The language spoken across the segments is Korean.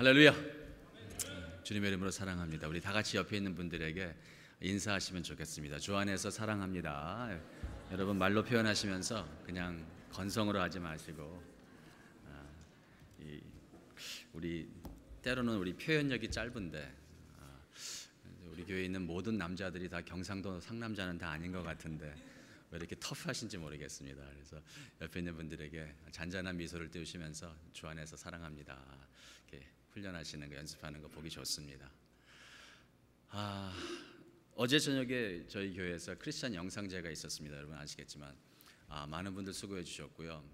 할렐루야. 주님의 이름으로 사랑합니다. 우리 다 같이 옆에 있는 분들에게 인사하시면 좋겠습니다. 주 안에서 사랑합니다. 여러분 말로 표현하시면서 그냥 건성으로 하지 마시고, 우리 때로는 우리 표현력이 짧은데, 우리 교회에 있는 모든 남자들이 다 경상도 상남자는 다 아닌 것 같은데 왜 이렇게 터프하신지 모르겠습니다. 그래서 옆에 있는 분들에게 잔잔한 미소를 띄우시면서 주 안에서 사랑합니다, 이렇게 훈련하시는 거, 연습하는 거 보기 좋습니다. 어제 저녁에 저희 교회에서 크리스찬 영상제가 있었습니다. 여러분 아시겠지만 많은 분들 수고해 주셨고요.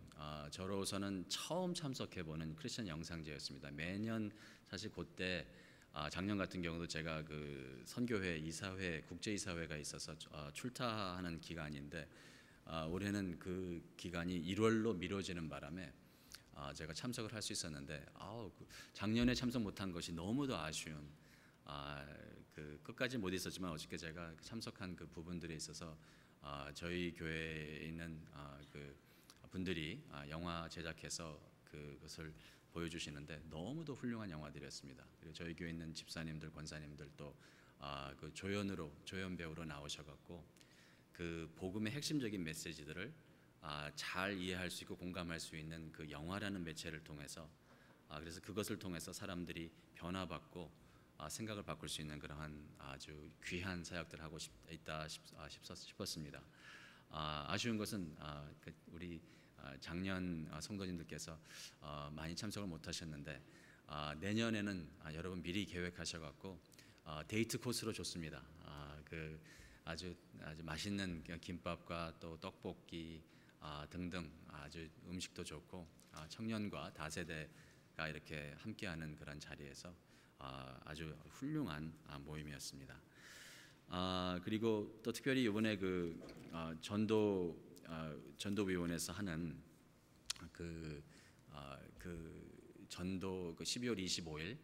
저로서는 처음 참석해보는 크리스찬 영상제였습니다. 매년 사실 그때 작년 같은 경우도 제가 그 선교회 이사회 국제이사회가 있어서 출타하는 기간인데, 올해는 그 기간이 1월로 미뤄지는 바람에 제가 참석을 할 수 있었는데, 작년에 참석 못한 것이 너무도 아쉬운, 그 끝까지 못 있었지만 어저께 제가 참석한 그 부분들에 있어서 저희 교회에 있는 그 분들이 영화 제작해서 그것을 보여주시는데 너무도 훌륭한 영화들이었습니다. 그리고 저희 교회에 있는 집사님들, 권사님들도 그 조연 배우로 나오셔갖고 그 복음의 핵심적인 메시지들을 잘 이해할 수 있고 공감할 수 있는 그 영화라는 매체를 통해서, 그래서 그것을 통해서 사람들이 변화받고 생각을 바꿀 수 있는 그러한 아주 귀한 사역들을 하고 있다 싶었습니다. 아쉬운 것은 우리 작년 성도님들께서 많이 참석을 못하셨는데, 내년에는 여러분 미리 계획하셔갖고 데이트 코스로 좋습니다. 그 아주 맛있는 김밥과 또 떡볶이 등등 아주 음식도 좋고, 청년과 다세대가 이렇게 함께하는 그런 자리에서 아주 훌륭한 모임이었습니다. 그리고 또 특별히 이번에 그 전도위원회에서 하는 그 전도 12월 25일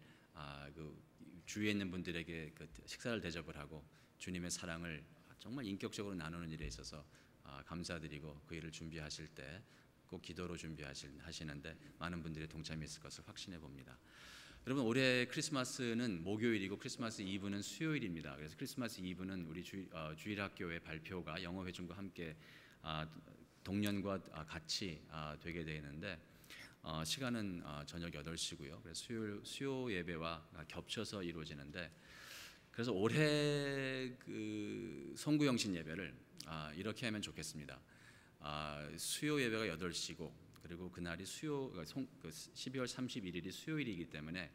그 주위에 있는 분들에게 그 식사를 대접을 하고 주님의 사랑을 정말 인격적으로 나누는 일에 있어서 감사드리고, 그 일을 준비하실 때 꼭 기도로 준비하시는데 많은 분들이 동참이 있을 것을 확신해 봅니다. 여러분, 올해 크리스마스는 목요일이고 크리스마스 이브는 수요일입니다. 그래서 크리스마스 이브는 우리 주일학교의 발표가 영어회중과 함께 동년과 같이 되게 되는데, 시간은 저녁 8시고요. 그래서 수요 예배와 겹쳐서 이루어지는데, 그래서 올해 그 송구영신 예배를 이렇게 하면 좋겠습니다. 수요 예배가 8시고 그리고 그날이 12월 31일이 수요일이기 때문에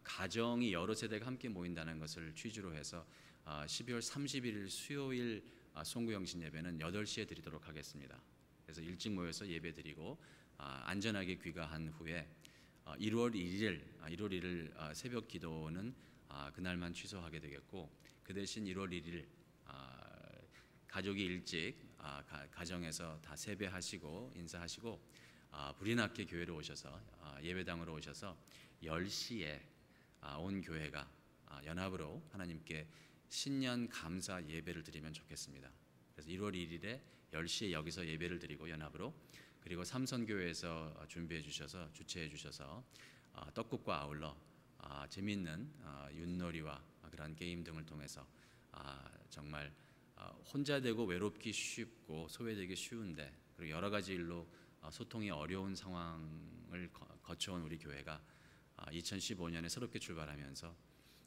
가정이 여러 세대가 함께 모인다는 것을 취지로 해서 12월 31일 수요일 송구영신 예배는 8시에 드리도록 하겠습니다. 그래서 일찍 모여서 예배 드리고 안전하게 귀가한 후에 1월 1일 새벽 기도는 그날만 취소하게 되겠고, 그 대신 1월 1일 가족이 일찍 가정에서 다 세배하시고 인사하시고 불이 났게 교회로 오셔서 예배당으로 오셔서 10시에 온 교회가 연합으로 하나님께 신년 감사 예배를 드리면 좋겠습니다. 그래서 1월 1일에 10시에 여기서 예배를 드리고 연합으로, 그리고 삼선교회에서 주최해 주셔서 떡국과 아울러 재미있는 윷놀이와 그런 게임 등을 통해서 정말 혼자 되고 외롭기 쉽고 소외되기 쉬운데, 그리고 여러 가지 일로 소통이 어려운 상황을 거쳐온 우리 교회가 2015년에 새롭게 출발하면서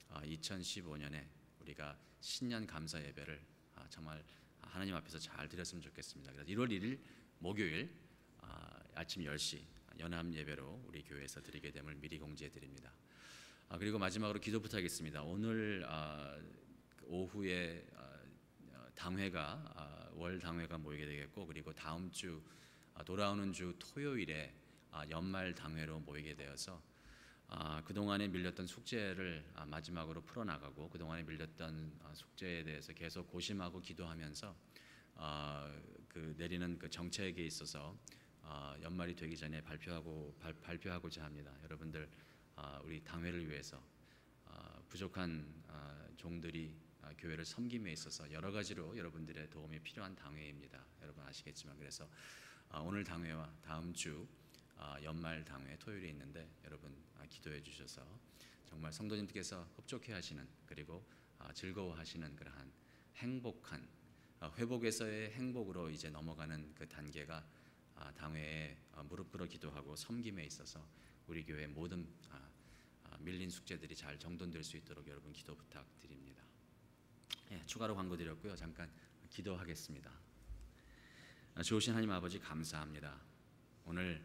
2015년에 우리가 신년 감사 예배를 정말 하나님 앞에서 잘 드렸으면 좋겠습니다. 그래서 1월 1일 목요일 아침 10시 연합 예배로 우리 교회에서 드리게 됨을 미리 공지해 드립니다. 그리고 마지막으로 기도 부탁하겠습니다. 오늘 오후에 당회가 월 당회가 모이게 되겠고, 그리고 다음 주 돌아오는 주 토요일에 연말 당회로 모이게 되어서 그동안에 밀렸던 숙제를 마지막으로 풀어나가고, 그동안에 밀렸던 숙제에 대해서 계속 고심하고 기도하면서 그 내리는 그 정책에 있어서 연말이 되기 전에 발표하고자 합니다. 여러분들 우리 당회를 위해서 부족한 종들이 교회를 섬김에 있어서 여러 가지로 여러분들의 도움이 필요한 당회입니다. 여러분 아시겠지만, 그래서 오늘 당회와 다음 주 연말 당회 토요일에 있는데 여러분 기도해 주셔서 정말 성도님들께서 흡족해 하시는 그리고 즐거워하시는 그러한 행복한 회복에서의 행복으로 이제 넘어가는 그 단계가 당회에 무릎 꿇어 기도하고 섬김에 있어서 우리 교회 모든 밀린 숙제들이 잘 정돈될 수 있도록 여러분 기도 부탁드립니다. 추가로 광고 드렸고요. 잠깐 기도하겠습니다. 좋으신 하나님 아버지 감사합니다. 오늘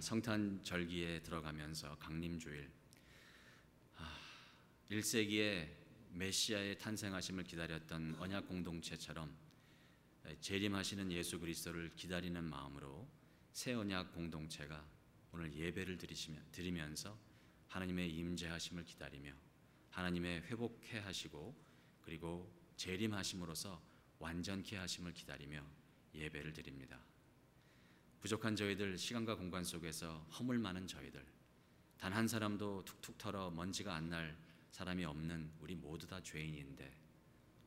성탄절기에 들어가면서 강림주일 1세기에 메시아의 탄생하심을 기다렸던 언약 공동체처럼 재림하시는 예수 그리스도를 기다리는 마음으로 새 언약 공동체가 오늘 예배를 드리면서 하나님의 임재하심을 기다리며 하나님의 회복해 하시고 그리고 재림하심으로써 완전케 하심을 기다리며 예배를 드립니다. 부족한 저희들, 시간과 공간 속에서 허물 많은 저희들, 단 한 사람도 툭툭 털어 먼지가 안 날 사람이 없는 우리 모두 다 죄인인데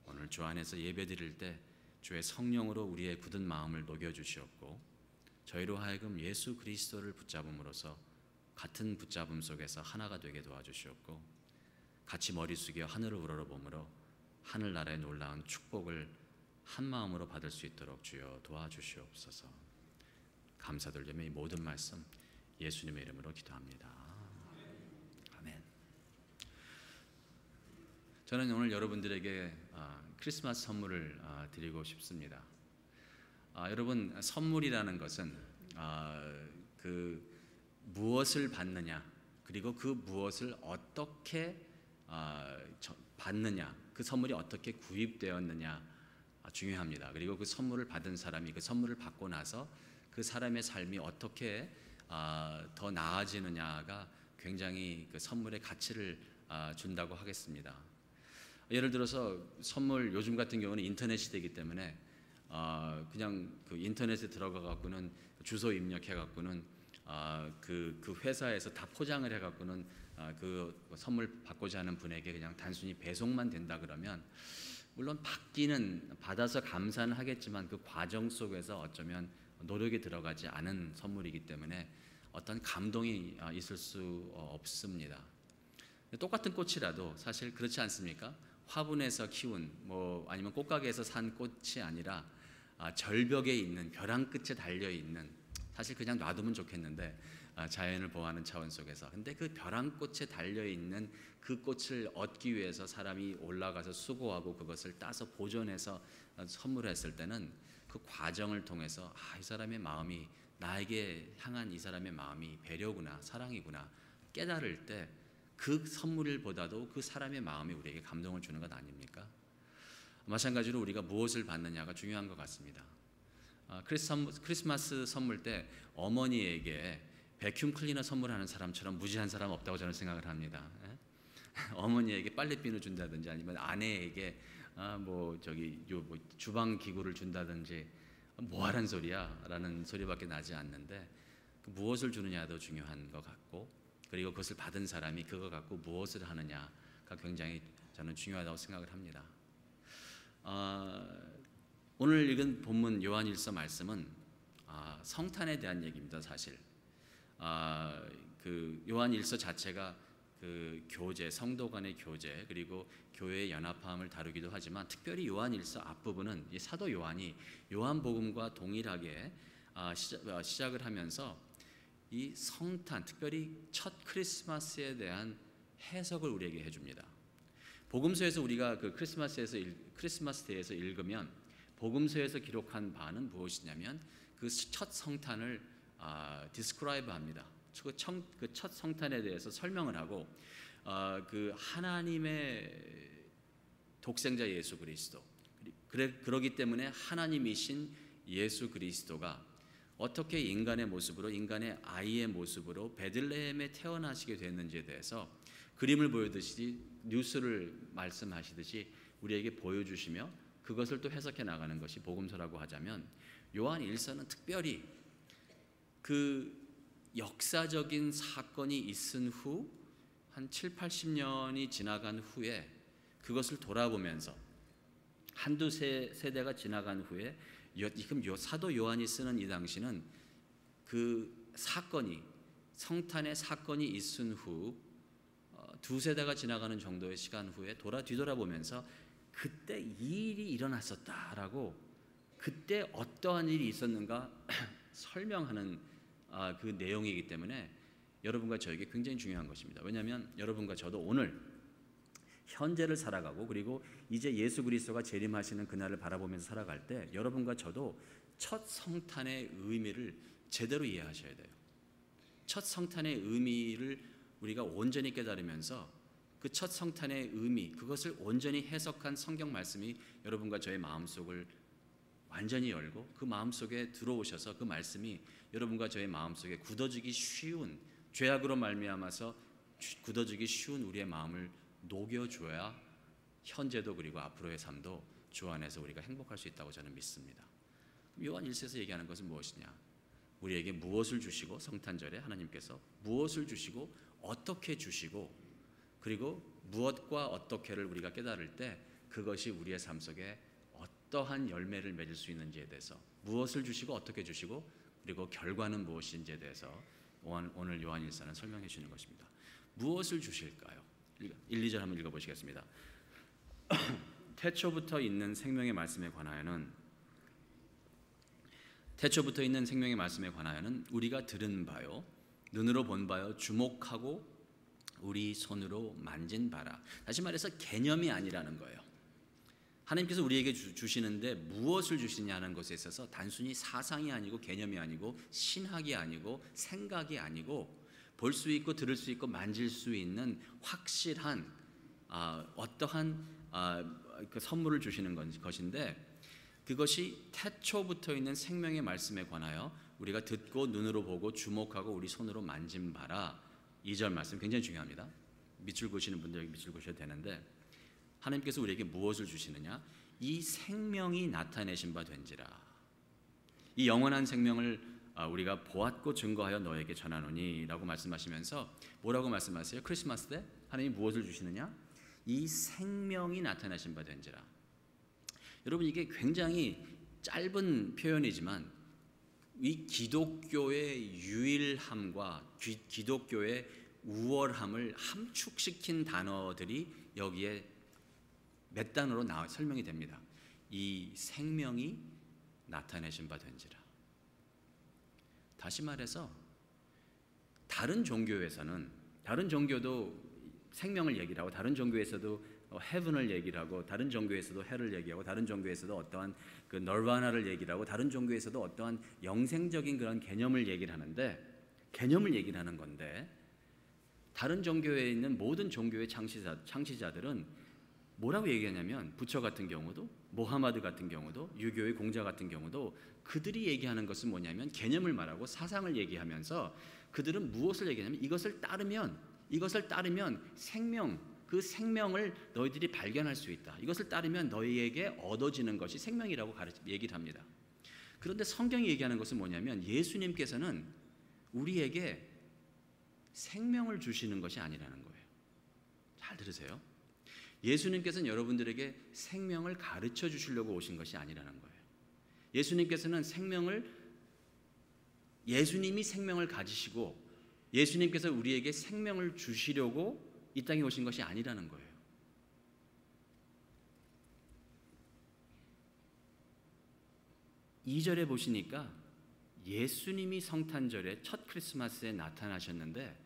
오늘 주 안에서 예배 드릴 때 주의 성령으로 우리의 굳은 마음을 녹여주시옵고 저희로 하여금 예수 그리스도를 붙잡음으로써 같은 붙잡음 속에서 하나가 되게 도와주시옵고 같이 머리 숙여 하늘을 우러러보므로 하늘나라의 놀라운 축복을 한 마음으로 받을 수 있도록 주여 도와주시옵소서. 감사드리며 이 모든 말씀 예수님의 이름으로 기도합니다. 아멘. 저는 오늘 여러분들에게 크리스마스 선물을 드리고 싶습니다. 여러분, 선물이라는 것은 그 무엇을 받느냐 그리고 그 무엇을 어떻게 받느냐, 그 선물이 어떻게 구입되었느냐 중요합니다. 그리고 그 선물을 받은 사람이 그 선물을 받고 나서 그 사람의 삶이 어떻게 더 나아지느냐가 굉장히 그 선물의 가치를 준다고 하겠습니다. 예를 들어서 선물, 요즘 같은 경우는 인터넷 시대이기 때문에 그냥 그 인터넷에 들어가 갖고는 주소 입력해 갖고는 그 회사에서 다 포장을 해 갖고는 그 선물 받고자 하는 분에게 그냥 단순히 배송만 된다 그러면 물론 받아서 감사는 하겠지만 그 과정 속에서 어쩌면 노력이 들어가지 않은 선물이기 때문에 어떤 감동이 있을 수 없습니다. 똑같은 꽃이라도 사실 그렇지 않습니까? 화분에서 키운 아니면 꽃가게에서 산 꽃이 아니라 절벽에 있는 벼랑 끝에 달려 있는, 사실 그냥 놔두면 좋겠는데 자연을 보호하는 차원 속에서, 근데 그 벼랑 꽃에 달려 있는 그 꽃을 얻기 위해서 사람이 올라가서 수고하고 그것을 따서 보존해서 선물했을 때는 그 과정을 통해서 이 사람의 마음이, 나에게 향한 이 사람의 마음이 배려구나, 사랑이구나 깨달을 때 그 선물보다도 그 사람의 마음이 우리에게 감동을 주는 것 아닙니까? 마찬가지로 우리가 무엇을 받느냐가 중요한 것 같습니다. 크리스마스 선물 때 어머니에게 베큐um 클리너 선물하는 사람처럼 무지한 사람 없다고 저는 생각을 합니다. 어머니에게 빨래비누 준다든지 아니면 아내에게 주방 기구를 준다든지 뭐하란 소리야 라는 소리밖에 나지 않는데, 그 무엇을 주느냐도 중요한 것 같고, 그리고 그것을 받은 사람이 그거 갖고 무엇을 하느냐가 굉장히 저는 중요하다고 생각을 합니다. 오늘 읽은 본문 요한일서 말씀은 성탄에 대한 얘기입니다. 사실 그 요한일서 자체가 그 교제, 성도 간의 교제, 그리고 교회의 연합함을 다루기도 하지만 특별히 요한일서 앞부분은 이 사도 요한이 요한복음과 동일하게 시작을 하면서 이 성탄, 특별히 첫 크리스마스에 대한 해석을 우리에게 해줍니다. 복음서에서 우리가 그 크리스마스 데이에서 읽으면 복음서에서 기록한 바는 무엇이냐면 그 첫 성탄을 디스크라이브합니다. 그 첫 성탄에 대해서 설명을 하고 그 하나님의 독생자 예수 그리스도, 그러기 때문에 하나님이신 예수 그리스도가 어떻게 인간의 모습으로, 인간의 아이의 모습으로 베들레헴에 태어나시게 됐는지에 대해서 그림을 보여듯이, 뉴스를 말씀하시듯이 우리에게 보여주시며 그것을 또 해석해 나가는 것이 복음서라고 하자면, 요한 1서는 특별히 그 역사적인 사건이 있은 후 한 7, 80년이 지나간 후에 그것을 돌아보면서, 한두 세대가 지나간 후에 지금 사도 요한이 쓰는 이 당시는 그 성탄의 사건이 있은 후 두세 대가 지나가는 정도의 시간 후에 뒤돌아보면서 그때 이 일이 일어났었다라고, 그때 어떠한 일이 있었는가 설명하는 그 내용이기 때문에 여러분과 저에게 굉장히 중요한 것입니다. 왜냐하면 여러분과 저도 오늘 현재를 살아가고, 그리고 이제 예수 그리스도가 재림하시는 그날을 바라보면서 살아갈 때 여러분과 저도 첫 성탄의 의미를 제대로 이해하셔야 돼요. 첫 성탄의 의미를 우리가 온전히 깨달으면서 그 첫 성탄의 의미, 그것을 온전히 해석한 성경 말씀이 여러분과 저의 마음속을 완전히 열고 그 마음속에 들어오셔서 그 말씀이 여러분과 저의 마음속에 굳어지기 쉬운, 죄악으로 말미암아서 굳어지기 쉬운 우리의 마음을 녹여줘야 현재도 그리고 앞으로의 삶도 주 안에서 우리가 행복할 수 있다고 저는 믿습니다. 요한 1서에서 얘기하는 것은 무엇이냐? 우리에게 무엇을 주시고, 성탄절에 하나님께서 무엇을 주시고 어떻게 주시고, 그리고 무엇과 어떻게를 우리가 깨달을 때 그것이 우리의 삶 속에 어떠한 열매를 맺을 수 있는지에 대해서, 무엇을 주시고 어떻게 주시고 그리고 결과는 무엇인지에 대해서 오늘 요한 1서는 설명해 주는 것입니다. 무엇을 주실까요? 1, 2절 한번 읽어보시겠습니다. 태초부터 있는 생명의 말씀에 관하여는 우리가 들은 바요, 눈으로 본 바요, 주목하고 우리 손으로 만진 바라. 다시 말해서 개념이 아니라는 거예요. 하나님께서 우리에게 주시는데 무엇을 주시냐는 것에 있어서 단순히 사상이 아니고 개념이 아니고 신학이 아니고 생각이 아니고 볼 수 있고 들을 수 있고 만질 수 있는 확실한 어떠한 그 선물을 주시는 것인데, 그것이 태초부터 있는 생명의 말씀에 관하여 우리가 듣고 눈으로 보고 주목하고 우리 손으로 만진 바라. 2절 말씀 굉장히 중요합니다. 밑줄 그으시는 분들 여기 밑줄 그으셔도 되는데, 하나님께서 우리에게 무엇을 주시느냐? 이 생명이 나타내신 바 된지라. 이 영원한 생명을 우리가 보았고 증거하여 너에게 전하노니 라고 말씀하시면서 뭐라고 말씀하세요? 크리스마스 때 하나님이 무엇을 주시느냐? 이 생명이 나타나신 바 된지라. 여러분, 이게 굉장히 짧은 표현이지만 이 기독교의 유일함과 기독교의 우월함을 함축시킨 단어들이 여기에 몇 단어로 설명이 됩니다. 이 생명이 나타내신 바 된지라. 다시 말해서 다른 종교도 생명을 얘기를 하고, 다른 종교에서도 헤븐을 얘기를 하고, 다른 종교에서도 헬을 얘기하고, 다른 종교에서도 어떠한 그 널바나를 얘기를 하고, 다른 종교에서도 어떠한 영생적인 그런 개념을 얘기를 하는데, 개념을 얘기를 하는 건데, 다른 종교에 있는 모든 종교의 창시자들은 뭐라고 얘기하냐면, 부처 같은 경우도, 모하마드 같은 경우도, 유교의 공자 같은 경우도 그들이 얘기하는 것은 뭐냐면 개념을 말하고 사상을 얘기하면서 그들은 무엇을 얘기하냐면 이것을 따르면 그 생명을 너희들이 발견할 수 있다. 이것을 따르면 너희에게 얻어지는 것이 생명이라고 얘기를 합니다. 그런데 성경이 얘기하는 것은 뭐냐면 예수님께서는 우리에게 생명을 주시는 것이 아니라는 거예요. 잘 들으세요. 예수님께서는 여러분들에게 생명을 가르쳐 주시려고 오신 것이 아니라는 거예요. 예수님께서는 예수님이 생명을 가지시고 예수님께서 우리에게 생명을 주시려고 이 땅에 오신 것이 아니라는 거예요. 이 절에 보시니까 예수님이 성탄절에 첫 크리스마스에 나타나셨는데,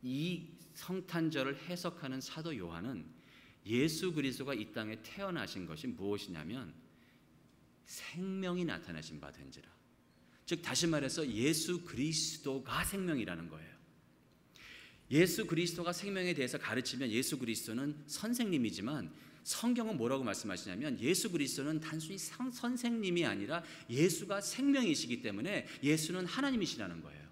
이 성탄절을 해석하는 사도 요한은 예수 그리스도가 이 땅에 태어나신 것이 무엇이냐면 생명이 나타나신 바 된지라. 즉 다시 말해서 예수 그리스도가 생명이라는 거예요. 예수 그리스도가 생명에 대해서 가르치면 예수 그리스도는 선생님이지만, 성경은 뭐라고 말씀하시냐면 예수 그리스도는 단순히 선생님이 아니라 예수가 생명이시기 때문에 예수는 하나님이시라는 거예요.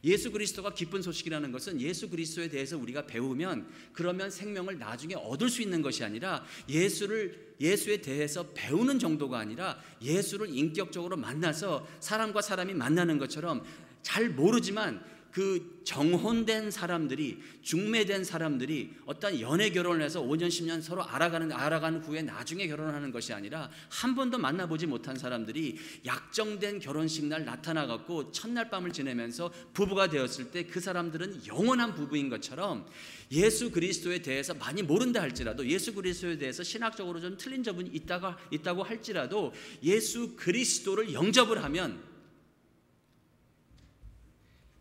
예수 그리스도가 기쁜 소식이라는 것은 예수 그리스도에 대해서 우리가 배우면 그러면 생명을 나중에 얻을 수 있는 것이 아니라, 예수에 대해서 배우는 정도가 아니라 예수를 인격적으로 만나서 사람과 사람이 만나는 것처럼 잘 모르지만 그 정혼된 사람들이, 중매된 사람들이 어떤 연애 결혼을 해서 5년 10년 서로 알아가는 후에 나중에 결혼하는 것이 아니라 한 번도 만나보지 못한 사람들이 약정된 결혼식 날 나타나갖고 첫날 밤을 지내면서 부부가 되었을 때 그 사람들은 영원한 부부인 것처럼, 예수 그리스도에 대해서 많이 모른다 할지라도, 예수 그리스도에 대해서 신학적으로 좀 틀린 점은 있다고 할지라도 예수 그리스도를 영접을 하면,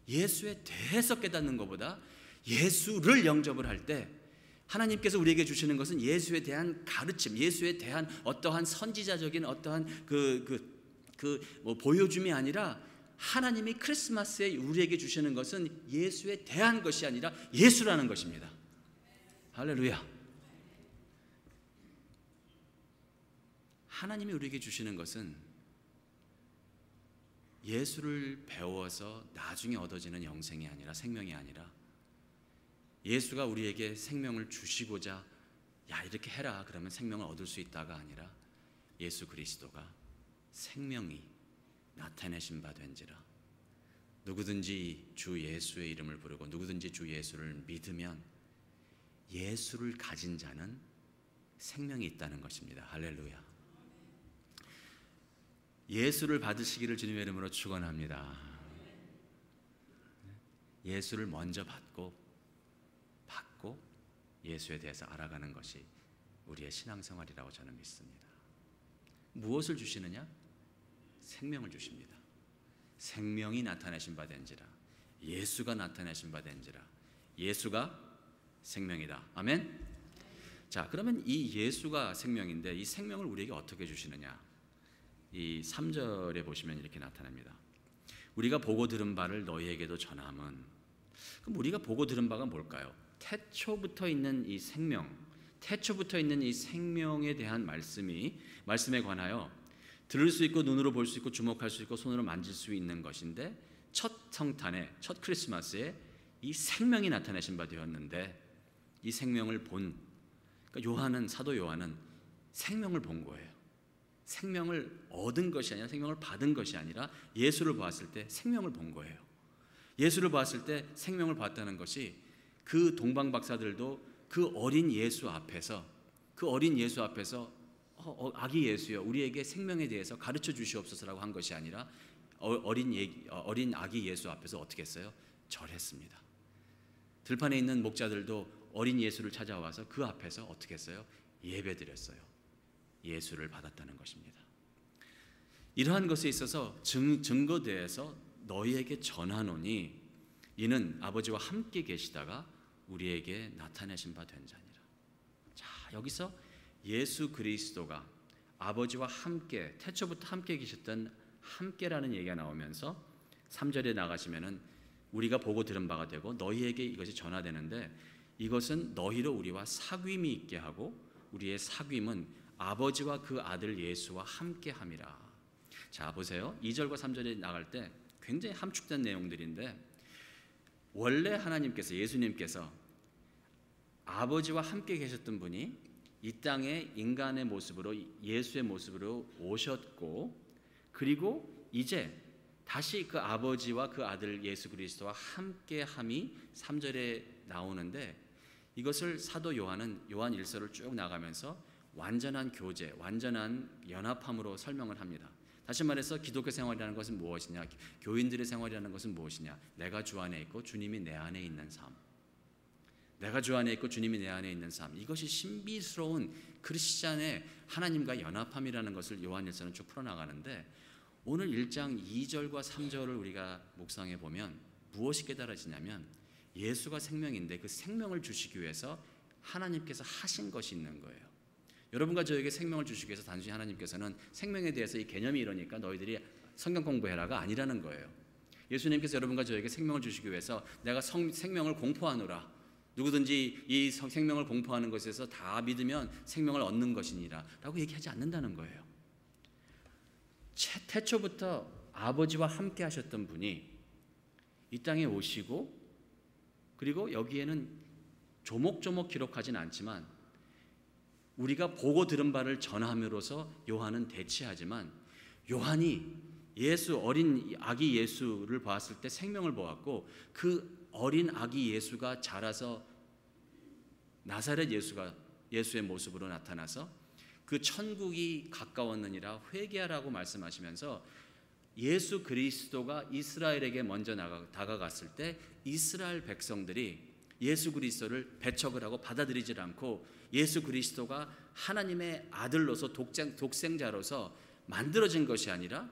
예수에 대해서 깨닫는 것보다 예수를 영접을 할 때 하나님께서 우리에게 주시는 것은 예수에 대한 가르침, 예수에 대한 어떠한 선지자적인 어떠한 보여줌이 아니라, 하나님이 크리스마스에 우리에게 주시는 것은 예수에 대한 것이 아니라 예수라는 것입니다. 할렐루야. 하나님이 우리에게 주시는 것은 예수를 배워서 나중에 얻어지는 영생이 아니라, 생명이 아니라, 예수가 우리에게 생명을 주시고자 야 이렇게 해라 그러면 생명을 얻을 수 있다가 아니라, 예수 그리스도가 생명이 나타내신 바 된지라 누구든지 주 예수의 이름을 부르고 누구든지 주 예수를 믿으면 예수를 가진 자는 생명이 있다는 것입니다. 할렐루야. 예수를 받으시기를 주님의 이름으로 축원합니다. 예수를 먼저 받고 예수에 대해서 알아가는 것이 우리의 신앙생활이라고 저는 믿습니다. 무엇을 주시느냐? 생명을 주십니다. 생명이 나타내신 바 된지라, 예수가 나타내신 바 된지라, 예수가 생명이다. 아멘. 자, 그러면 이 예수가 생명인데 이 생명을 우리에게 어떻게 주시느냐? 이 3절에 보시면 이렇게 나타납니다. 우리가 보고 들은 바를 너희에게도 전함은, 그럼 우리가 보고 들은 바가 뭘까요? 태초부터 있는 이 생명, 태초부터 있는 이 생명에 대한 말씀에 관하여 들을 수 있고 눈으로 볼 수 있고 주목할 수 있고 손으로 만질 수 있는 것인데, 첫 성탄에, 첫 크리스마스에 이 생명이 나타내신 바 되었는데, 이 생명을 그러니까 사도 요한은 생명을 본 거예요. 생명을 얻은 것이 아니라, 생명을 받은 것이 아니라 예수를 보았을 때 생명을 본 거예요. 예수를 보았을 때 생명을 봤다는 것이, 그 동방 박사들도 그 어린 예수 앞에서 아기 예수여 우리에게 생명에 대해서 가르쳐 주시옵소서라고 한 것이 아니라, 어린 아기 예수 앞에서 어떻게 했어요? 절했습니다. 들판에 있는 목자들도 어린 예수를 찾아와서 그 앞에서 어떻게 했어요? 예배드렸어요. 예수를 받았다는 것입니다. 이러한 것에 있어서 증거되어서 너희에게 전하노니 이는 아버지와 함께 계시다가 우리에게 나타내신 바 된 자니라. 자, 여기서 예수 그리스도가 아버지와 함께, 태초부터 함께 계셨던 함께라는 얘기가 나오면서 3절에 나가시면은 우리가 보고 들은 바가 되고 너희에게 이것이 전하되는데, 이것은 너희로 우리와 사귐이 있게 하고 우리의 사귐은 아버지와 그 아들 예수와 함께함이라. 자, 보세요. 2절과 3절에 나갈 때 굉장히 함축된 내용들인데, 원래 하나님께서, 예수님께서 아버지와 함께 계셨던 분이 이 땅에 인간의 모습으로, 예수의 모습으로 오셨고, 그리고 이제 다시 그 아버지와 그 아들 예수 그리스도와 함께함이 3절에 나오는데, 이것을 사도 요한은 요한 1서를 쭉 나가면서 완전한 교제, 완전한 연합함으로 설명을 합니다. 다시 말해서 기독교 생활이라는 것은 무엇이냐? 교인들의 생활이라는 것은 무엇이냐? 내가 주 안에 있고 주님이 내 안에 있는 삶. 내가 주 안에 있고 주님이 내 안에 있는 삶. 이것이 신비스러운 크리스찬의 하나님과 연합함이라는 것을 요한 1서는 쭉 풀어나가는데, 오늘 1장 2절과 3절을 우리가 묵상해 보면 무엇이 깨달아지냐면, 예수가 생명인데 그 생명을 주시기 위해서 하나님께서 하신 것이 있는 거예요. 여러분과 저에게 생명을 주시기 위해서 단순히 하나님께서는 생명에 대해서 이 개념이 이러니까 너희들이 성경 공부해라가 아니라는 거예요. 예수님께서 여러분과 저에게 생명을 주시기 위해서 내가 생명을 공포하노라, 누구든지 이 생명을 공포하는 것에서 다 믿으면 생명을 얻는 것이니라 라고 얘기하지 않는다는 거예요. 태초부터 아버지와 함께 하셨던 분이 이 땅에 오시고, 그리고 여기에는 조목조목 기록하진 않지만 우리가 보고 들은 바를 전함으로써 요한은 대치하지만, 요한이 예수 어린 아기 예수를 보았을 때 생명을 보았고 그 어린 아기 예수가 자라서 나사렛 예수의 모습으로 나타나서 그 천국이 가까웠느니라 회개하라고 말씀하시면서 예수 그리스도가 이스라엘에게 먼저 다가갔을 때 이스라엘 백성들이 예수 그리스도를 배척을 하고 받아들이지 않고 예수 그리스도가 하나님의 아들로서 독생자로서 만들어진 것이 아니라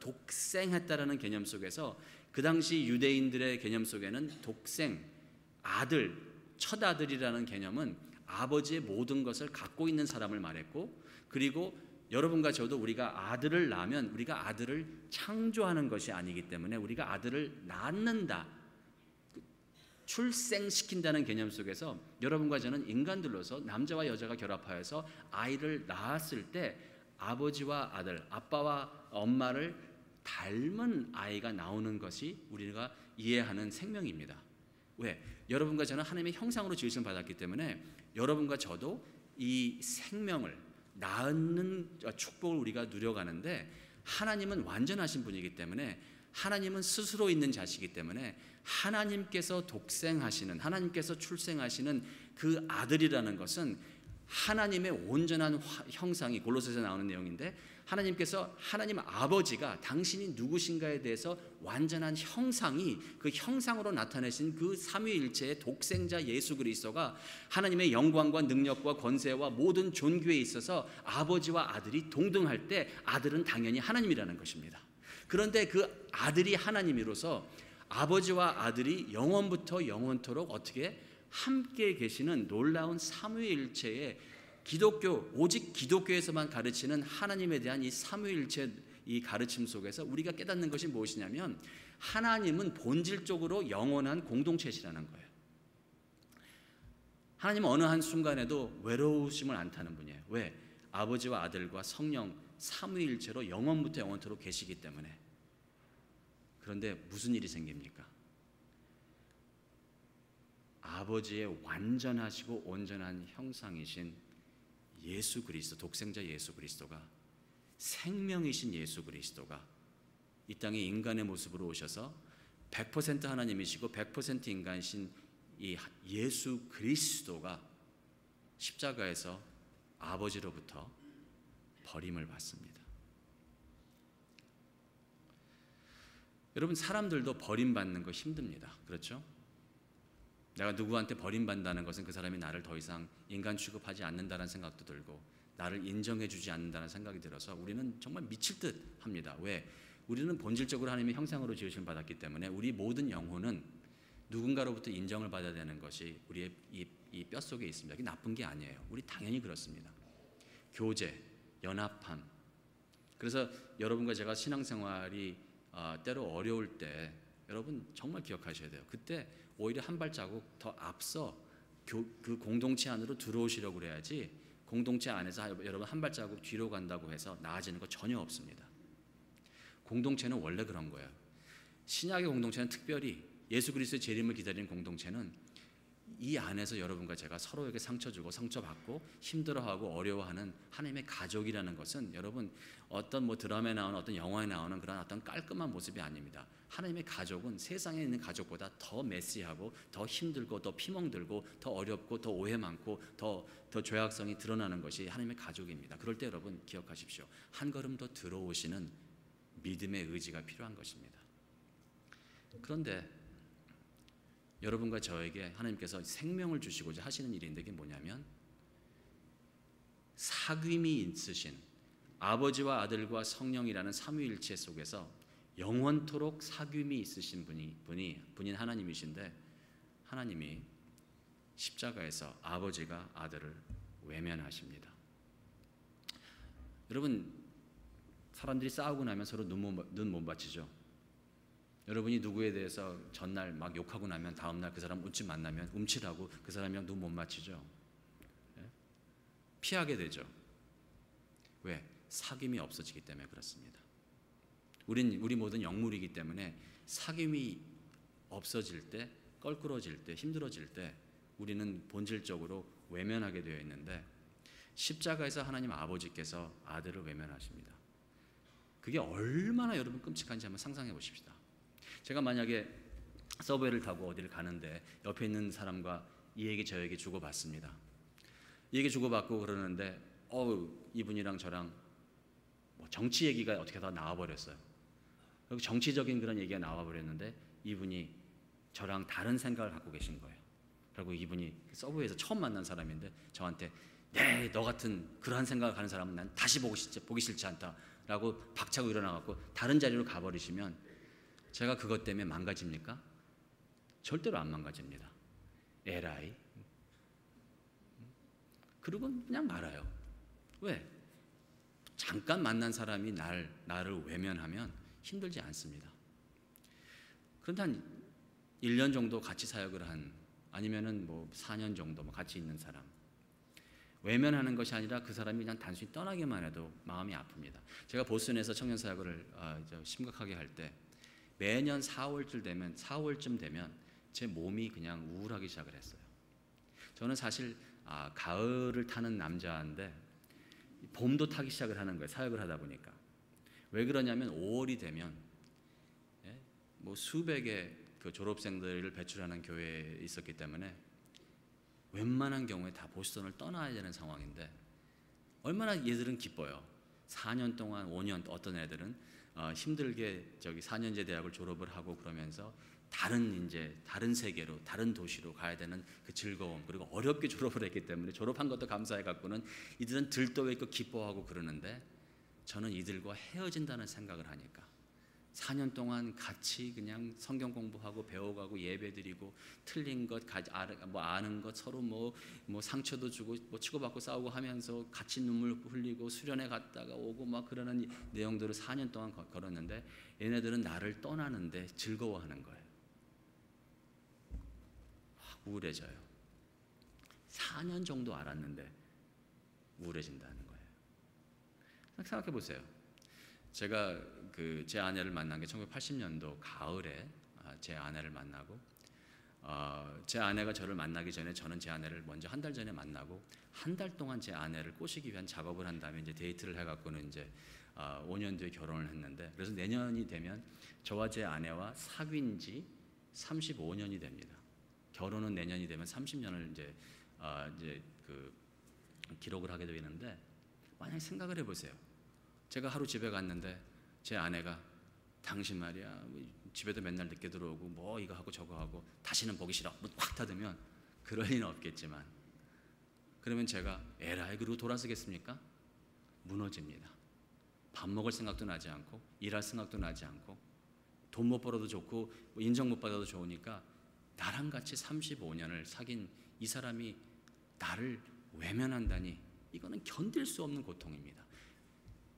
독생했다라는 개념 속에서 그 당시 유대인들의 개념 속에는 독생, 아들, 첫 아들이라는 개념은 아버지의 모든 것을 갖고 있는 사람을 말했고, 그리고 여러분과 저도 우리가 아들을 낳으면 우리가 아들을 창조하는 것이 아니기 때문에 우리가 아들을 낳는다, 출생시킨다는 개념 속에서 여러분과 저는 인간들로서 남자와 여자가 결합하여서 아이를 낳았을 때 아버지와 아들, 아빠와 엄마를 닮은 아이가 나오는 것이 우리가 이해하는 생명입니다. 왜? 여러분과 저는 하나님의 형상으로 지으심을 받았기 때문에 여러분과 저도 이 생명을 낳는 축복을 우리가 누려가는데, 하나님은 완전하신 분이기 때문에, 하나님은 스스로 있는 자시기 때문에 하나님께서 독생하시는, 하나님께서 출생하시는 그 아들이라는 것은 하나님의 온전한 형상이, 골로새서 나오는 내용인데, 하나님께서, 하나님 아버지가 당신이 누구신가에 대해서 완전한 형상이, 그 형상으로 나타내신 그 삼위일체의 독생자 예수 그리스도가 하나님의 영광과 능력과 권세와 모든 존귀에 있어서 아버지와 아들이 동등할 때 아들은 당연히 하나님이라는 것입니다. 그런데 그 아들이 하나님이로서 아버지와 아들이 영원부터 영원토록 어떻게 함께 계시는 놀라운 삼위일체의 기독교, 오직 기독교에서만 가르치는 하나님에 대한 이 삼위일체 이 가르침 속에서 우리가 깨닫는 것이 무엇이냐면, 하나님은 본질적으로 영원한 공동체시라는 거예요. 하나님은 어느 한 순간에도 외로우심을 안 타는 분이에요. 왜? 아버지와 아들과 성령 삼위일체로 영원부터 영원토록 계시기 때문에. 그런데 무슨 일이 생깁니까? 아버지의 완전하시고 온전한 형상이신 예수 그리스도, 독생자 예수 그리스도가, 생명이신 예수 그리스도가 이 땅에 인간의 모습으로 오셔서 100% 하나님이시고 100% 인간이신 이 예수 그리스도가 십자가에서 아버지로부터 버림을 받습니다. 여러분, 사람들도 버림받는 거 힘듭니다. 그렇죠? 내가 누구한테 버림받는다는 것은 그 사람이 나를 더 이상 인간 취급하지 않는다는 생각도 들고 나를 인정해주지 않는다는 생각이 들어서 우리는 정말 미칠 듯 합니다. 왜? 우리는 본질적으로 하나님의 형상으로 지으심을 받았기 때문에 우리 모든 영혼은 누군가로부터 인정을 받아야 되는 것이 우리의 이 뼛속에 있습니다. 그게 나쁜 게 아니에요. 우리 당연히 그렇습니다. 교제, 연합함. 그래서 여러분과 제가 신앙생활이 때로 어려울 때 여러분 정말 기억하셔야 돼요. 그때 오히려 한 발자국 더 앞서 그 공동체 안으로 들어오시려고 그래야지, 공동체 안에서 여러분 한 발자국 뒤로 간다고 해서 나아지는 거 전혀 없습니다. 공동체는 원래 그런 거예요. 신약의 공동체는 특별히 예수 그리스도의 재림을 기다리는 공동체는 이 안에서 여러분과 제가 서로에게 상처 주고 상처받고 힘들어하고 어려워하는 하나님의 가족이라는 것은 여러분 어떤 드라마에 나오는 어떤 영화에 나오는 그런 어떤 깔끔한 모습이 아닙니다. 하나님의 가족은 세상에 있는 가족보다 더 메시하고 더 힘들고 더 피멍들고 더 어렵고 더 오해 많고 더 죄악성이 드러나는 것이 하나님의 가족입니다. 그럴 때 여러분 기억하십시오. 한 걸음 더 들어오시는 믿음의 의지가 필요한 것입니다. 그런데 여러분과 저에게 하나님께서 생명을 주시고자 하시는 일인데 그게 뭐냐면, 사귐이 있으신 아버지와 아들과 성령이라는 삼위일체 속에서 영원토록 사귐이 있으신 분인 하나님이신데, 하나님이 십자가에서 아버지가 아들을 외면하십니다. 여러분, 사람들이 싸우고 나면 서로 눈 못 맞추죠. 여러분이 누구에 대해서 전날 막 욕하고 나면 다음날 그 사람 운치 만나면 움찔하고 그 사람이랑 눈 못 맞추죠. 피하게 되죠. 왜? 사귐이 없어지기 때문에 그렇습니다. 우리 모든 영물이기 때문에 사귐이 없어질 때, 껄끄러질 때, 힘들어질 때 우리는 본질적으로 외면하게 되어 있는데, 십자가에서 하나님 아버지께서 아들을 외면하십니다. 그게 얼마나 여러분 끔찍한지 한번 상상해 보십시다. 제가 만약에 서브웨이를 타고 어디를 가는데 옆에 있는 사람과 이 얘기 저 얘기 주고받습니다. 이 얘기 주고받고 그러는데 이분이랑 저랑 뭐 정치 얘기가 어떻게 다 나와버렸어요. 정치적인 그런 얘기가 나와버렸는데 이분이 저랑 다른 생각을 갖고 계신 거예요. 그리고 이분이 서브웨이에서 처음 만난 사람인데 저한테 네, 너 같은 그러한 생각을 가는 사람은 난 다시 보기 싫지 않다 라고 박차고 일어나갖고 다른 자리로 가버리시면 제가 그것 때문에 망가집니까? 절대로 안 망가집니다. 에라이. 그리고 그냥 말아요. 왜? 잠깐 만난 사람이 나를 외면하면 힘들지 않습니다. 그런데 한 1년 정도 같이 사역을 한 아니면은 뭐 4년 정도 같이 있는 사람 외면하는 것이 아니라 그 사람이 그냥 단순히 떠나기만 해도 마음이 아픕니다. 제가 보스턴에서 청년 사역을 심각하게 할 때 매년 4월쯤 되면 제 몸이 그냥 우울하기 시작을 했어요. 저는 사실 가을을 타는 남자인데 봄도 타기 시작을 하는 거예요. 사역을 하다 보니까. 왜 그러냐면 5월이 되면 뭐 수백의 그 졸업생들을 배출하는 교회에 있었기 때문에 웬만한 경우에 다 보스턴을 떠나야 되는 상황인데 얼마나 얘들은 기뻐요. 4년 동안 5년 어떤 애들은 힘들게 4년제 대학을 졸업을 하고 그러면서 다른 세계로 다른 도시로 가야 되는 그 즐거움 그리고 어렵게 졸업을 했기 때문에 졸업한 것도 감사해 갖고는 이들은 들떠 있고 기뻐하고 그러는데 저는 이들과 헤어진다는 생각을 하니까 4년 동안 같이 그냥 성경 공부하고 배워가고 예배드리고 틀린 것 아는 것 서로 뭐 상처도 주고 뭐 치고받고 싸우고 하면서 같이 눈물 흘리고 수련회 갔다가 오고 막 그러는 내용들을 4년 동안 걸었는데 얘네들은 나를 떠나는데 즐거워하는 거예요. 우울해져요. 4년 정도 알았는데 우울해진다는 거예요. 생각해 보세요. 제가 제 아내를 만난 게 1980년도 가을에 제 아내를 만나고 제 아내가 저를 만나기 전에 저는 제 아내를 먼저 한 달 전에 만나고 한 달 동안 제 아내를 꼬시기 위한 작업을 한 다음에 이제 데이트를 해갖고는 이제 5년 뒤에 결혼을 했는데 그래서 내년이 되면 저와 제 아내와 사귄 지 35년이 됩니다. 결혼은 내년이 되면 30년을 이제 기록을 하게 되는데 만약 생각을 해보세요. 제가 하루 집에 갔는데 제 아내가 당신 말이야 집에도 맨날 늦게 들어오고 뭐 이거 하고 저거 하고 다시는 보기 싫어 확 닫으면 그럴 리는 없겠지만 그러면 제가 에라이 그러고 돌아서겠습니까? 무너집니다. 밥 먹을 생각도 나지 않고 일할 생각도 나지 않고 돈 못 벌어도 좋고 인정 못 받아도 좋으니까 나랑 같이 35년을 사귄 이 사람이 나를 외면한다니 이거는 견딜 수 없는 고통입니다.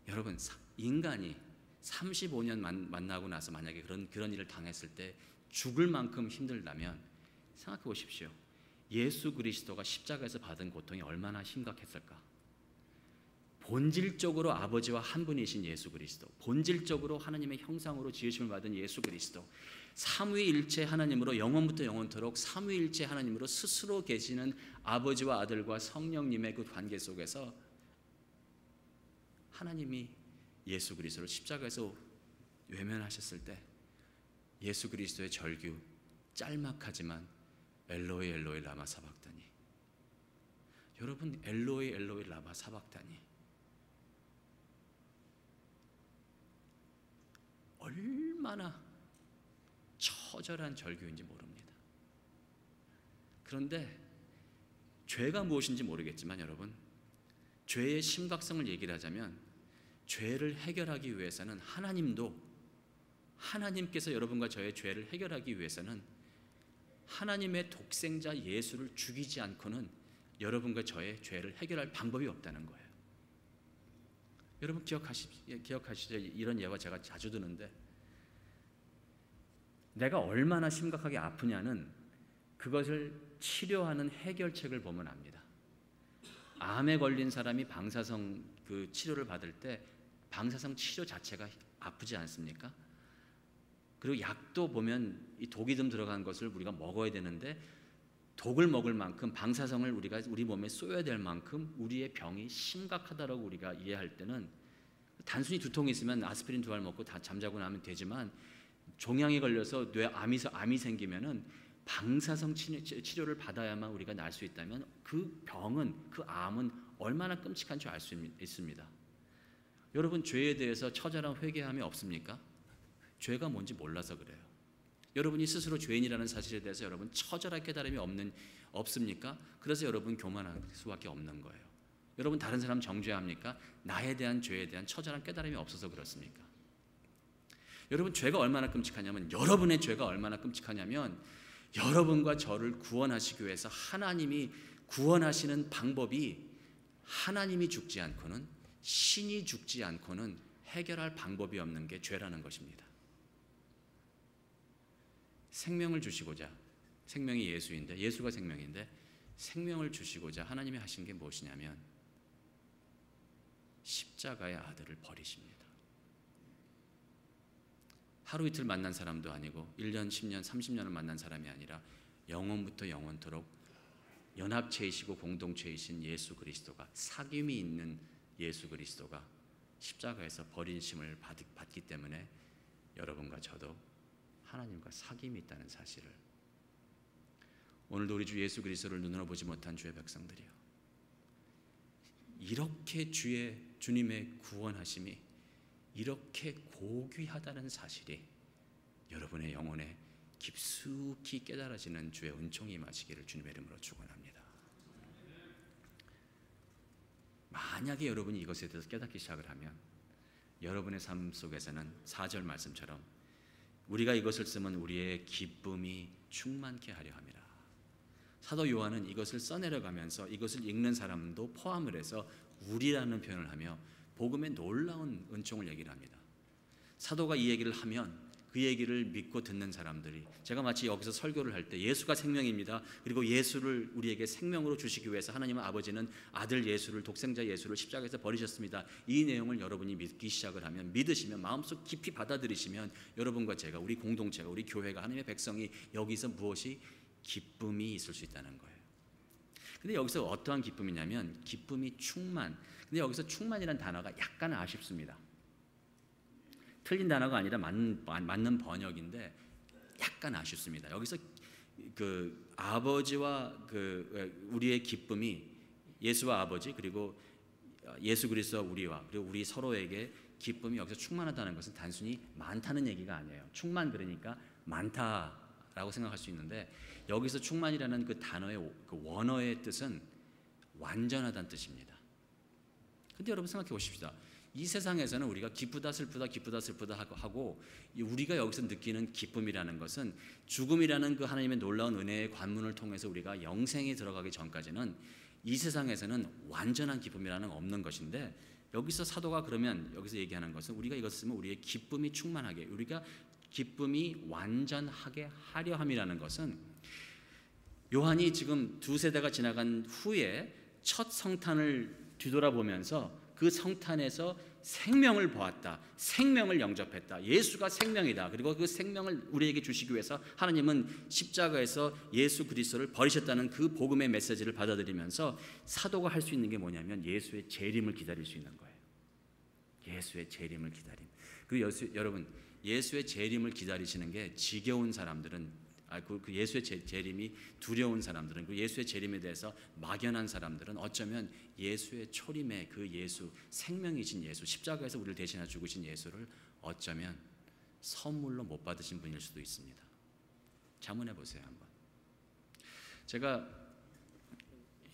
여러분 인간이 35년 만나고 나서 만약에 그런 일을 당했을 때 죽을 만큼 힘들다면 생각해 보십시오. 예수 그리스도가 십자가에서 받은 고통이 얼마나 심각했을까? 본질적으로 아버지와 한 분이신 예수 그리스도, 본질적으로 하나님의 형상으로 지으심을 받은 예수 그리스도, 삼위일체 하나님으로 영원부터 영원토록 삼위일체 하나님으로 스스로 계시는 아버지와 아들과 성령님의 그 관계 속에서 하나님이 예수 그리스도를 십자가에서 외면하셨을 때 예수 그리스도의 절규 짤막하지만 엘로이 엘로이 라마 사박다니. 여러분 엘로이 엘로이 라마 사박다니 얼마나 처절한 절규인지 모릅니다. 그런데 죄가 무엇인지 모르겠지만 여러분 죄의 심각성을 얘기를 하자면 죄를 해결하기 위해서는 하나님께서 여러분과 저의 죄를 해결하기 위해서는 하나님의 독생자 예수를 죽이지 않고는 여러분과 저의 죄를 해결할 방법이 없다는 거예요. 여러분 기억하시죠? 이런 예화 제가 자주 드는데 내가 얼마나 심각하게 아프냐는 그것을 치료하는 해결책을 보면 압니다. 암에 걸린 사람이 방사성 그 치료를 받을 때 방사성 치료 자체가 아프지 않습니까? 그리고 약도 보면 이 독이 좀 들어간 것을 우리가 먹어야 되는데 독을 먹을 만큼 방사성을 우리 몸에 쏘여야 될 만큼 우리의 병이 심각하다라고 우리가 이해할 때는 단순히 두통이 있으면 아스피린 2알 먹고 다 잠자고 나면 되지만 종양에 걸려서 암이 생기면은 방사성 치료를 받아야만 우리가 날 수 있다면 그 병은, 그 암은 얼마나 끔찍한 줄 알 수 있습니다. 여러분, 죄에 대해서 처절한 회개함이 없습니까? 죄가 뭔지 몰라서 그래요. 여러분이 스스로 죄인이라는 사실에 대해서 여러분 처절한 깨달음이 없습니까? 그래서 여러분 교만할 수밖에 없는 거예요. 여러분 다른 사람 정죄합니까? 나에 대한 죄에 대한 처절한 깨달음이 없어서 그렇습니까? 여러분 죄가 얼마나 끔찍하냐면, 여러분의 죄가 얼마나 끔찍하냐면, 여러분과 저를 구원하시기 위해서 하나님이 구원하시는 방법이 하나님이 죽지 않고는, 신이 죽지 않고는 해결할 방법이 없는 게 죄라는 것입니다. 생명을 주시고자, 생명이 예수인데, 예수가 생명인데 생명을 주시고자 하나님이 하신 게 무엇이냐면 십자가의 아들을 버리십니다. 하루 이틀 만난 사람도 아니고 1년, 10년, 30년을 만난 사람이 아니라 영원부터 영원토록 연합체이시고 공동체이신 예수 그리스도가, 사귐이 있는 예수 그리스도가 십자가에서 버리심을 받기 때문에 여러분과 저도 하나님과 사귐이 있다는 사실을, 오늘도 우리 주 예수 그리스도를 눈으로 보지 못한 주의 백성들이요, 이렇게 주님의 구원하심이 이렇게 고귀하다는 사실이 여러분의 영혼에 깊숙이 깨달아지는 주의 은총이 임하시기를 주님의 이름으로 축원합니다. 만약에 여러분이 이것에 대해서 깨닫기 시작을 하면 여러분의 삶 속에서는 4절 말씀처럼 우리가 이것을 쓰면 우리의 기쁨이 충만케 하려 함이라. 사도 요한은 이것을 써내려가면서 이것을 읽는 사람도 포함을 해서 우리라는 표현을 하며 복음의 놀라운 은총을 얘기를 합니다. 사도가 이 얘기를 하면 그 얘기를 믿고 듣는 사람들이, 제가 마치 여기서 설교를 할 때 예수가 생명입니다, 그리고 예수를 우리에게 생명으로 주시기 위해서 하나님은 아버지는 아들 예수를, 독생자 예수를 십자가에서 버리셨습니다, 이 내용을 여러분이 믿기 시작을 하면, 믿으시면, 마음속 깊이 받아들이시면 여러분과 제가, 우리 공동체가, 우리 교회가, 하나님의 백성이 여기서 무엇이 기쁨이 있을 수 있다는 거예요. 근데 여기서 어떠한 기쁨이냐면 기쁨이 충만. 근데 여기서 충만이라는 단어가 약간 아쉽습니다. 틀린 단어가 아니라 맞는 번역인데 약간 아쉽습니다. 여기서 그 아버지와 우리의 기쁨이, 예수와 아버지, 그리고 예수 그리스도와 우리와, 그리고 우리 서로에게 기쁨이 여기서 충만하다는 것은 단순히 많다는 얘기가 아니에요. 충만 그러니까 많다라고 생각할 수 있는데, 여기서 충만이라는 그 단어의 그 원어의 뜻은 완전하다는 뜻입니다. 근데 여러분 생각해 보십시다. 이 세상에서는 우리가 기쁘다 슬프다 하고 우리가 여기서 느끼는 기쁨이라는 것은 죽음이라는 그 하나님의 놀라운 은혜의 관문을 통해서 우리가 영생에 들어가기 전까지는 이 세상에서는 완전한 기쁨이라는 건 없는 것인데, 여기서 사도가 그러면 여기서 얘기하는 것은 우리가 이것을 쓰면 우리의 기쁨이 충만하게, 우리가 기쁨이 완전하게 하려 함이라는 것은, 요한이 지금 2세대가 지나간 후에 첫 성탄을 뒤돌아보면서 그 성탄에서 생명을 보았다, 생명을 영접했다, 예수가 생명이다, 그리고 그 생명을 우리에게 주시기 위해서 하나님은 십자가에서 예수 그리스도를 버리셨다는 그 복음의 메시지를 받아들이면서 사도가 할 수 있는 게 뭐냐면 예수의 재림을 기다릴 수 있는 거예요. 예수의 재림을 기다림. 그리고 여러분, 예수의 재림을 기다리시는 게 지겨운 사람들은, 그 예수의 재림이 두려운 사람들은, 그 예수의 재림에 대해서 막연한 사람들은 어쩌면 예수의 초림의 그 예수, 생명이신 예수, 십자가에서 우리를 대신해 죽으신 예수를 어쩌면 선물로 못 받으신 분일 수도 있습니다. 자문해 보세요 한번. 제가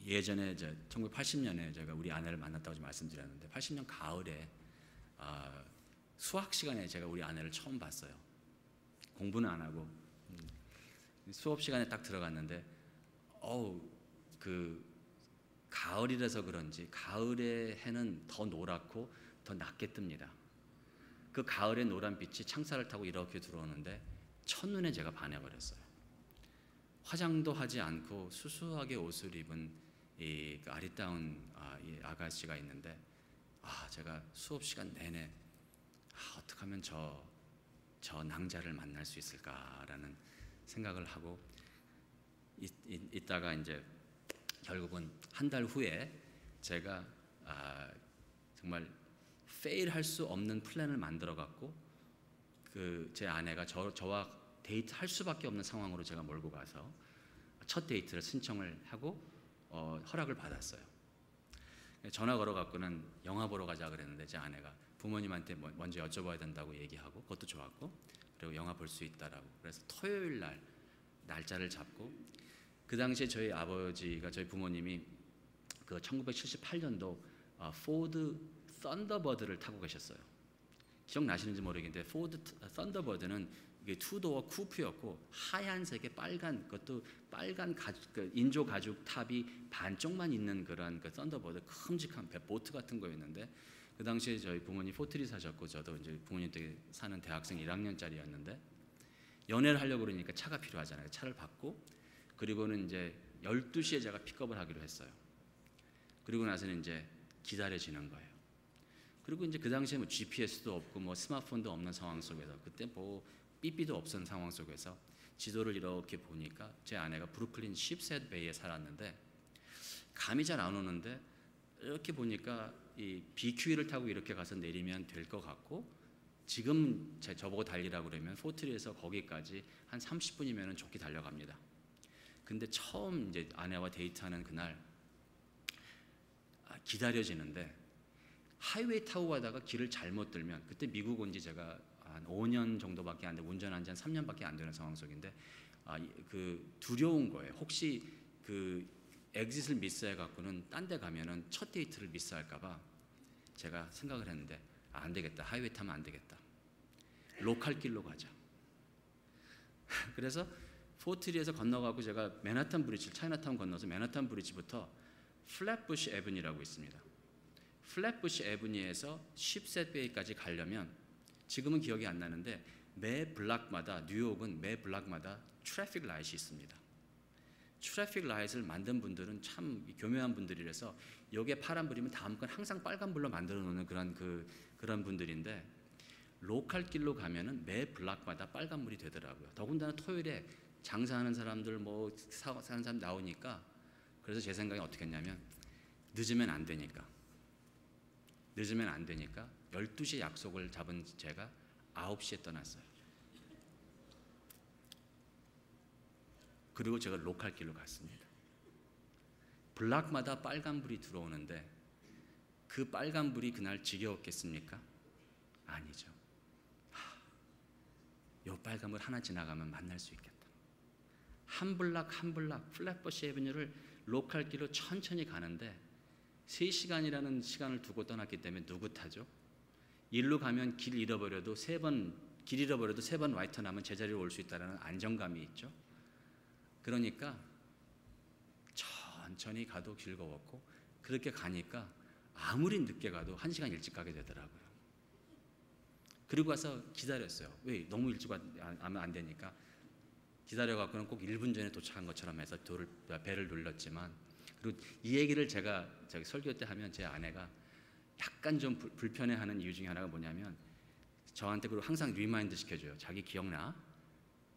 예전에 1980년에 제가 우리 아내를 만났다고 말씀드렸는데, 80년 가을에 수학 시간에 제가 우리 아내를 처음 봤어요. 공부는 안 하고 수업 시간에 딱 들어갔는데, 그 가을이라서 그런지 가을의 해는 더 노랗고 더 낮게 뜹니다. 그 가을의 노란 빛이 창살을 타고 이렇게 들어오는데 첫눈에 제가 반해버렸어요. 화장도 하지 않고 수수하게 옷을 입은 이 아리따운 이 아가씨가 있는데, 제가 수업 시간 내내 어떻게 하면 저 낭자를 만날 수 있을까라는 생각을 하고 있다가 이제 결국은 한 달 후에 제가 정말 페일할 수 없는 플랜을 만들어 갖고 제 아내가 저와 데이트할 수밖에 없는 상황으로 제가 몰고 가서 첫 데이트를 신청을 하고 허락을 받았어요. 전화 걸어 갖고는 영화 보러 가자 그랬는데 제 아내가 부모님한테 먼저 여쭤봐야 된다고 얘기하고 그것도 좋았고, 그리고 영화 볼 수 있다라고. 그래서 토요일 날 날짜를 잡고, 그 당시에 저희 아버지가, 저희 부모님이 그 1978년도 포드 썬더버드를 타고 계셨어요. 기억나시는지 모르겠는데 포드 썬더버드는 이게 투도어 쿠프였고 하얀색의 빨간, 그것도 빨간 인조 가죽 탑이 반쪽만 있는 그런 그 썬더버드, 큼직한 보트 같은 거였는데, 그 당시에 저희 부모님 포트리 사셨고 저도 이제 부모님 댁에 사는 대학생 1학년짜리였는데 연애를 하려고 그러니까 차가 필요하잖아요. 차를 받고, 그리고는 이제 12시에 제가 픽업을 하기로 했어요. 그리고 나서는 이제 기다려지는 거예요. 그리고 이제 그 당시에 뭐 GPS도 없고 뭐 스마트폰도 없는 상황 속에서, 그때 뭐 삐삐도 없던 상황 속에서 지도를 이렇게 보니까 제 아내가 브루클린 쉽셋 베이에 살았는데 감이 잘 안 오는데, 이렇게 보니까 이 BQE를 타고 이렇게 가서 내리면 될 것 같고, 지금 저보고 달리라고 그러면 포트리에서 거기까지 한 30분이면 좋게 달려갑니다. 근데 처음 이제 아내와 데이트하는 그날 기다려지는데, 하이웨이 타고 가다가 길을 잘못 들면, 그때 미국 온 지 제가 한 5년 정도밖에 안 돼, 운전한 지 한 3년밖에 안 되는 상황 속인데 두려운 거예요. 혹시 엑짓을 미스해 갖고는 딴 데 가면은 첫 데이트를 미스할까 봐 제가 생각을 했는데, 안 되겠다, 하이웨이 타면 안 되겠다, 로컬 길로 가자. 그래서 포트리에서 건너가고 제가 맨하탄 브리지, 차이나타운 건너서 맨하탄 브리지부터 플랫부시 애브니라고 있습니다. 플랫부시 애브니에서 쉽셋 베이까지 가려면, 지금은 기억이 안 나는데 매 블락마다, 뉴욕은 매 블락마다 트래픽 라이트이 있습니다. 트래픽 라이트를 만든 분들은 참 교묘한 분들이라서 여기에 파란불이면 다음 건 항상 빨간불로 만들어 놓는 그런 분들인데, 로컬 길로 가면은 매 블락마다 빨간불이 되더라고요. 더군다나 토요일에 장사하는 사람들 뭐 사는 사람 나오니까, 그래서 제 생각이 어떻게 했냐면 늦으면 안 되니까 12시에 약속을 잡은 제가 9시에 떠났어요. 그리고 제가 로컬 길로 갔습니다. 블락마다 빨간불이 들어오는데 그 빨간불이 그날 지겨웠겠습니까? 아니죠. 요 빨간불 하나 지나가면 만날 수 있겠다. 한 블락 플랫부시 애비뉴를 로컬 길로 천천히 가는데 3시간이라는 시간을 두고 떠났기 때문에 누구 타죠? 일로 가면 길 잃어버려도 3번 라이트 나면 제자리로 올 수 있다는 안정감이 있죠. 그러니까 천천히 가도 즐거웠고, 그렇게 가니까 아무리 늦게 가도 1시간 일찍 가게 되더라고요. 그리고 와서 기다렸어요. 왜? 너무 일찍 하면 안 되니까 기다려갖고는 꼭 1분 전에 도착한 것처럼 해서 배를 눌렀지만, 그리고 이 얘기를 제가 설교 때 하면 제 아내가 약간 좀 불편해하는 이유 중에 하나가 뭐냐면, 저한테 그리고 항상 리마인드 시켜줘요. 자기 기억나?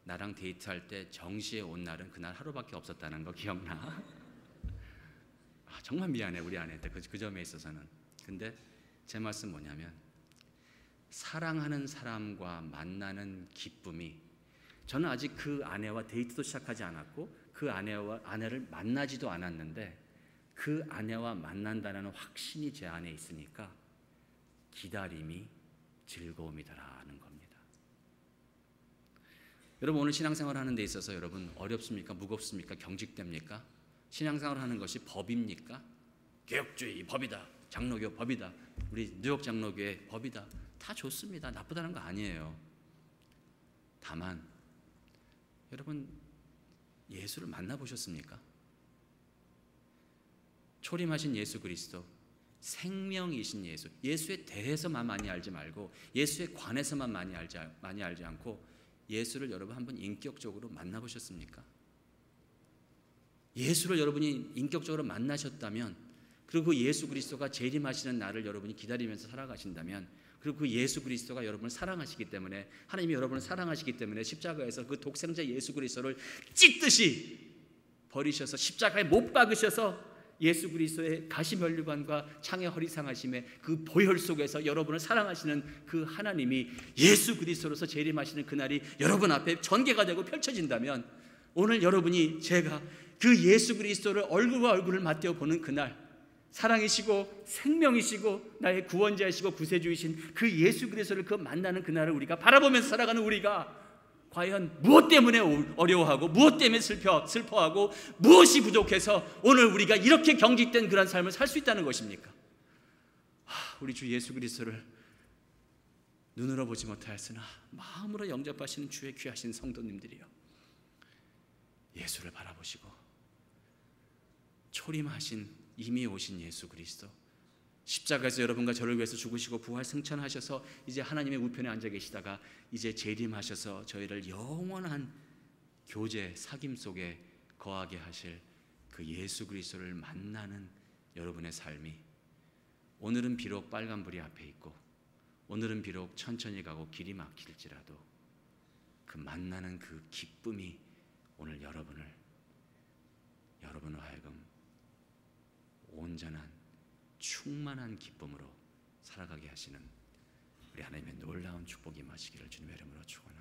나랑 데이트할 때 정시에 온 날은 그날 하루밖에 없었다는 거 기억나? 정말 미안해 우리 아내한테 그 점에 있어서는. 근데 제 말씀 뭐냐면, 사랑하는 사람과 만나는 기쁨이, 저는 아직 그 아내와 데이트도 시작하지 않았고 그 아내를 만나지도 않았는데, 그 아내와 만난다는 확신이 제 안에 있으니까 기다림이 즐거움이다라는 겁니다. 여러분, 오늘 신앙생활 하는 데 있어서 여러분 어렵습니까? 무겁습니까? 경직됩니까? 신앙생활 하는 것이 법입니까? 개혁주의 법이다, 장로교 법이다, 우리 뉴욕 장로교의 법이다, 다 좋습니다. 나쁘다는 거 아니에요. 다만 여러분, 예수를 만나보셨습니까? 초림하신 예수 그리스도, 생명이신 예수, 예수에 대해서만 많이 알지 말고 예수에 관해서만 많이 알지 않고 예수를 여러분 한번 인격적으로 만나보셨습니까? 예수를 여러분이 인격적으로 만나셨다면, 그리고 그 예수 그리스도가 재림하시는 날을 여러분이 기다리면서 살아가신다면, 그리고 그 예수 그리스도가 여러분을 사랑하시기 때문에, 하나님이 여러분을 사랑하시기 때문에 십자가에서 그 독생자 예수 그리스도를 찢듯이 버리셔서 십자가에 못 박으셔서 예수 그리스도의 가시면류관과 창의 허리상하심의 그 보혈 속에서 여러분을 사랑하시는 그 하나님이 예수 그리스도로서 재림하시는 그날이 여러분 앞에 전개가 되고 펼쳐진다면, 오늘 여러분이 제가 그 예수 그리스도를 얼굴과 얼굴을 맞대어 보는 그날, 사랑이시고 생명이시고 나의 구원자이시고 구세주이신 그 예수 그리스도를 그 만나는 그날을 우리가 바라보면서 살아가는 우리가 과연 무엇 때문에 어려워하고 무엇 때문에 슬퍼하고 무엇이 부족해서 오늘 우리가 이렇게 경직된 그런 삶을 살 수 있다는 것입니까? 우리 주 예수 그리스도를 눈으로 보지 못하였으나 마음으로 영접하시는 주의 귀하신 성도님들이여, 예수를 바라보시고 초림하신 이미 오신 예수 그리스도, 십자가에서 여러분과 저를 위해서 죽으시고 부활 승천하셔서 이제 하나님의 우편에 앉아 계시다가 이제 재림하셔서 저희를 영원한 교제 사귐 속에 거하게 하실 그 예수 그리스도를 만나는 여러분의 삶이, 오늘은 비록 빨간불이 앞에 있고 오늘은 비록 천천히 가고 길이 막힐지라도 그 만나는 그 기쁨이 오늘 여러분을 하여금 온전한 충만한 기쁨으로 살아가게 하시는 우리 하나님의 놀라운 축복이 임하시기를 주님의 이름으로 축원합니다.